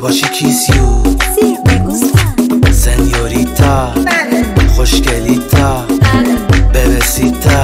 باشی کیسیو Sí, me gusta. سنیوریتا خوشگلیتا ببسیتا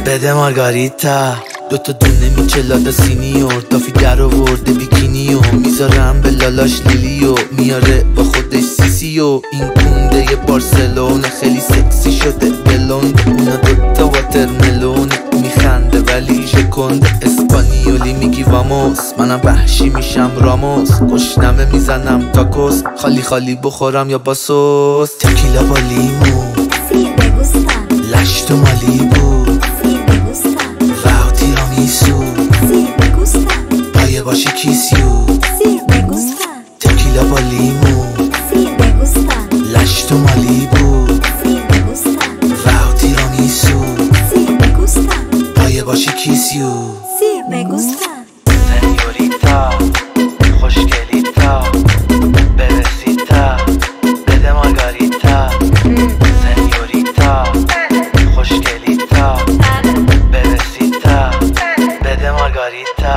بده مارگاریتا دوتا دونه میچلات سینیور دافی در آورده بیکینیو میذارم به لالاش لیلیو میاره با خودش سیسیو این کونده بارسلون خیلی سکسی شده بلوند اونا دوتا واترملون میخنده ولی ژکنده اسپانیولی میگی واموس منم وحشی میشم راموس گشنمه میزنم تاکوس خالی خالی بخورم یا با سس تکیلا با لیمو Sí, me gusta. لشت و مالیبو Sí, me gusta. و تیرامیسو Sí, me gusta. پایه باشی کیسیو Sí, me gusta. تکیلا با لیمو Sí, me gusta. لشت و مالیبو Sí, me gusta. و تیرامیسو Sí, me gusta. پایه باشی کیسیو Sí, me gusta. سنیوریتا خوشگلیتا ببسیتا بده مارگاریتا سنیوریتا خوشگلیتا ببسیتا بده مارگاریتا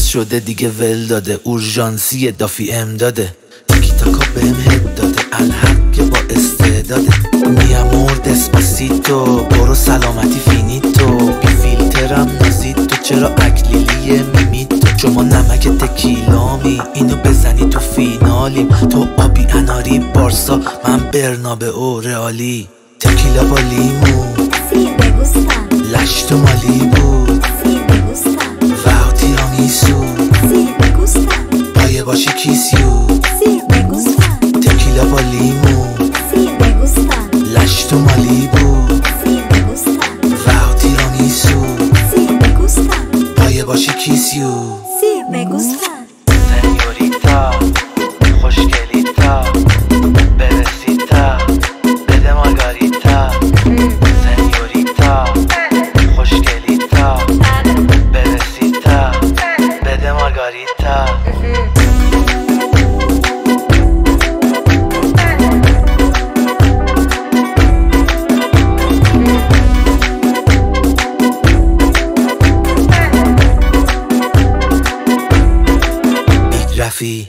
شده دیگه ول داده اورژانسی دافی امداده تیکی تاکا بهم هد داده الحق که با استعداده میامور دسپاسیتو برو سلامتی فینیتو بی فیلترم نازیتو چرا اکلیلیه میمیتو شما نمک تکیلامی اینو بزنی تو فینالیم تو آبی اناری بارسا من برنابه او رئالی تکیلا با لیمو Sí, me gusta. لشت و مالیبو Sí, me gusta. و تیرامیسو Sí, me gusta. پایه باشی کیسیو Sí, me gusta. تکیلا با لیمو Sí, me gusta. لشت و مالیبو Sí, me gusta. و تیرامیسو Sí, me gusta. پایه باشی کیسیو Sí, me gusta. سنیوریتا خوشگلیتا ببسیتا بده مارگاریتا سنیوریتا خوشگلیتا ببسیتا بده مارگاریتا رفی